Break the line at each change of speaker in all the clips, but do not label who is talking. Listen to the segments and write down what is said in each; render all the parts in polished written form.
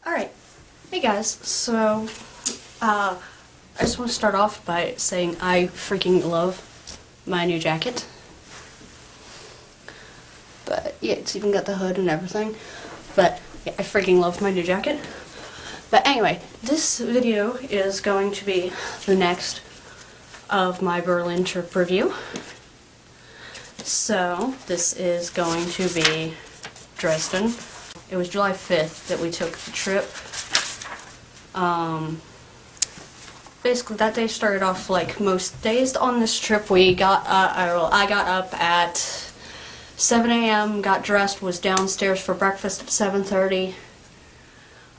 Alright, hey guys, so I just want to start off by saying I freaking love my new jacket. But yeah, it's even got the hood and everything. But yeah, I freaking love my new jacket. But anyway, this video is going to be the next of my Berlin trip review. So this is going to be Dresden. It was July 5th that we took the trip. Basically that day started off like most days on this trip. I got up at 7 a.m., got dressed, was downstairs for breakfast at 7:30.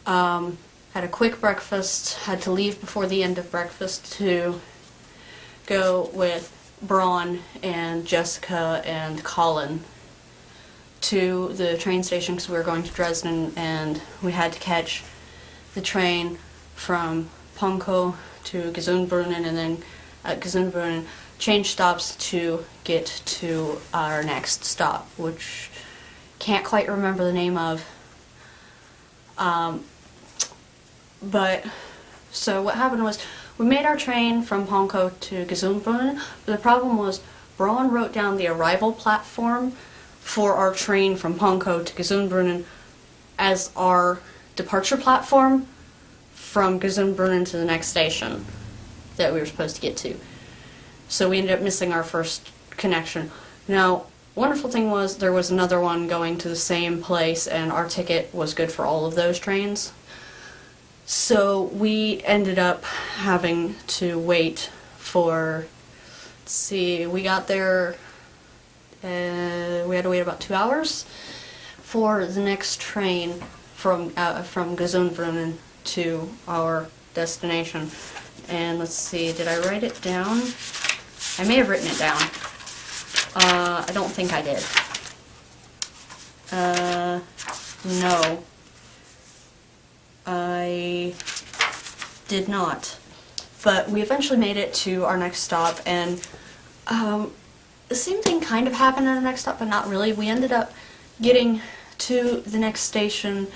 Had a quick breakfast, had to leave before the end of breakfast to go with Braun and Jessica and Colin to the train station because we were going to Dresden, and we had to catch the train from Pankow to Gesundbrunnen, and then at Gesundbrunnen change stops to get to our next stop, which can't quite remember the name of. But so what happened was we made our train from Pankow to Gesundbrunnen, but the problem was Braun wrote down the arrival platform for our train from Pankow to Gesundbrunnen as our departure platform from Gesundbrunnen to the next station that we were supposed to get to. So we ended up missing our first connection. Now, wonderful thing was there was another one going to the same place, and our ticket was good for all of those trains. So we ended up having to wait for, let's see, we got there, we had to wait about 2 hours for the next train from Gesundbrunnen to our destination. And let's see, did I write it down? I may have written it down. I don't think I did. No. I did not. But we eventually made it to our next stop, and the same thing kind of happened at our next stop, but not really. We ended up getting to the next station.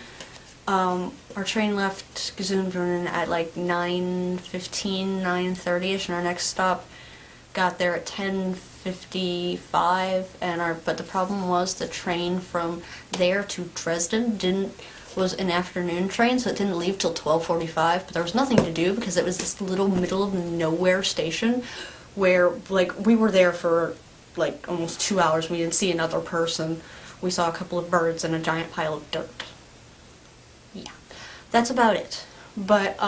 Our train left Gesundbrunnen at like 9:15, 9:30ish, and our next stop got there at 10:55. But the problem was the train from there to Dresden was an afternoon train, so it didn't leave till 12:45. But there was nothing to do because it was this little middle of nowhere station where like we were there for like almost 2 hours. We didn't see another person. We saw a couple of birds and a giant pile of dirt. Yeah, that's about it. But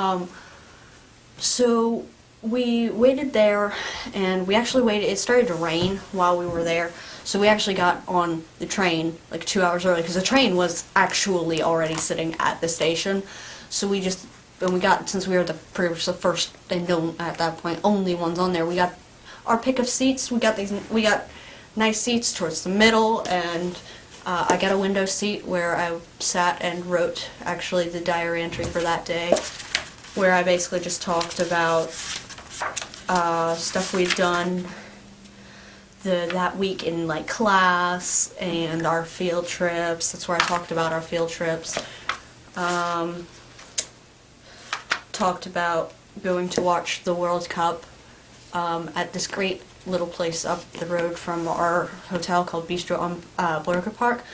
so we waited there, and we actually waited. It started to rain while we were there, so we actually got on the train like 2 hours early because the train was actually already sitting at the station. So we got, since we were the first and at that point only ones on there, we got our pick of seats. We got nice seats towards the middle, and I got a window seat where I sat and wrote actually the diary entry for that day, where I basically just talked about stuff we'd done that week in like class and our field trips. That's where I talked about our field trips. Talked about going to watch the World Cup at this great little place up the road from our hotel called Bistro on Blurker Park,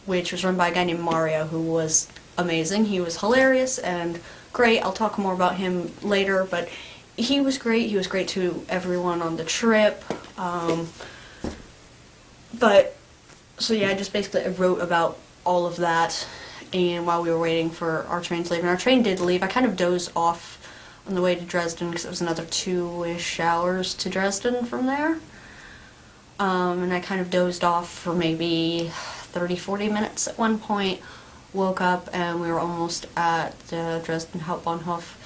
which was run by a guy named Mario, who was amazing. He was hilarious and great. I'll talk more about him later, but he was great. He was great to everyone on the trip. But so yeah, I just basically wrote about all of that, and while we were waiting for our train to leave, and our train did leave, I kind of dozed off on the way to Dresden because it was another 2-ish hours to Dresden from there. And I kind of dozed off for maybe 30-40 minutes at one point. Woke up and we were almost at the Dresden Hauptbahnhof,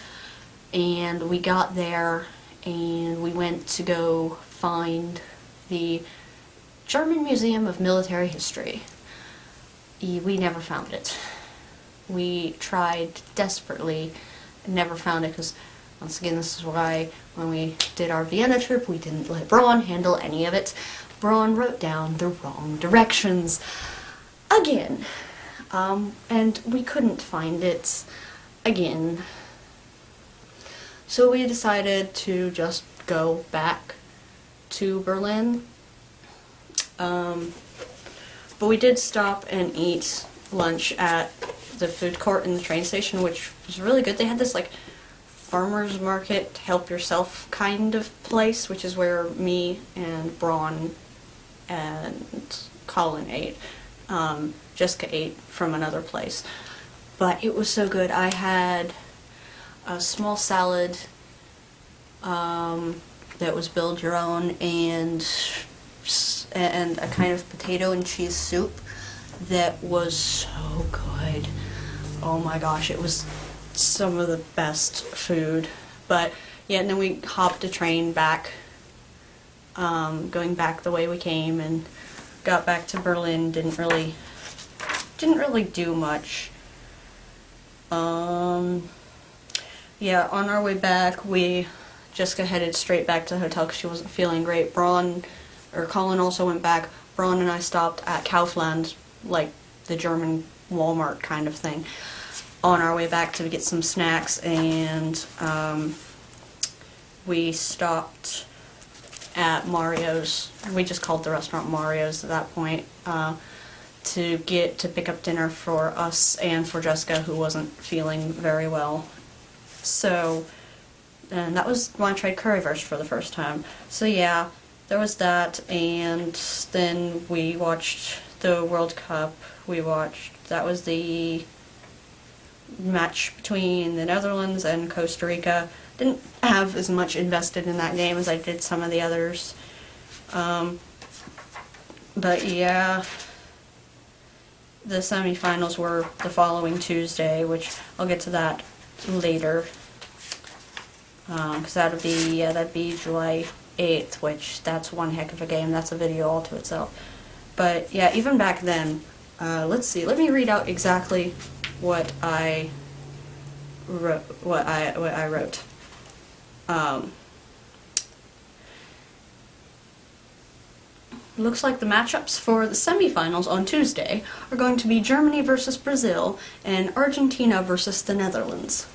and we got there and we went to go find the German Museum of Military History. We never found it. We tried desperately, never found it, because once again, this is why when we did our Vienna trip, we didn't let Braun handle any of it. Braun wrote down the wrong directions again. and we couldn't find it again. So we decided to just go back to Berlin. But we did stop and eat lunch at the food court in the train station, which was really good. They had this like farmer's market, help yourself kind of place, which is where me and Braun and Colin ate. Jessica ate from another place. But it was so good. I had a small salad that was build your own, and a kind of potato and cheese soup that was so good. Oh my gosh, it was some of the best food. But yeah, and then we hopped a train back, going back the way we came, and got back to Berlin. Didn't really do much. Yeah, on our way back, Jessica headed straight back to the hotel because she wasn't feeling great. Colin also went back. Braun and I stopped at Kaufland, like the German Walmart kind of thing, on our way back to get some snacks, and we stopped at Mario's. We just called the restaurant Mario's at that point, to pick up dinner for us and for Jessica, who wasn't feeling very well. So, and that was when I tried currywurst for the first time. So yeah, there was that, and then we watched the World Cup. That was the match between the Netherlands and Costa Rica. Didn't have as much invested in that game as I did some of the others. But yeah, the semifinals were the following Tuesday, which I'll get to that later. Because that'd be July 8th, which that's one heck of a game. That's a video all to itself. But yeah, even back then, let's see. Let me read out exactly what I wrote. Looks like the matchups for the semifinals on Tuesday are going to be Germany versus Brazil and Argentina versus the Netherlands.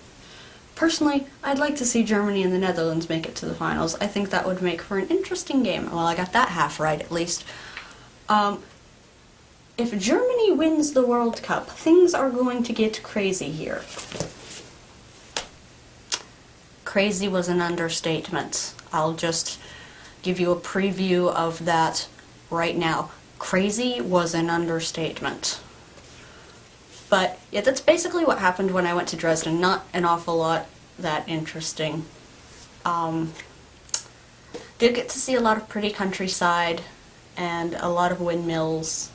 Personally, I'd like to see Germany and the Netherlands make it to the finals. I think that would make for an interesting game. Well, I got that half right, at least. If Germany wins the World Cup, things are going to get crazy here. Crazy was an understatement. I'll just give you a preview of that right now. Crazy was an understatement. But yeah, that's basically what happened when I went to Dresden. Not an awful lot that interesting. Did get to see a lot of pretty countryside and a lot of windmills.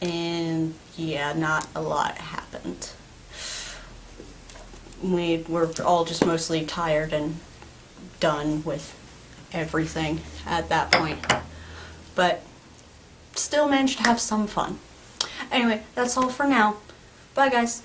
And yeah, not a lot happened. We were all just mostly tired and done with everything at that point. But still managed to have some fun. Anyway, that's all for now. Bye guys.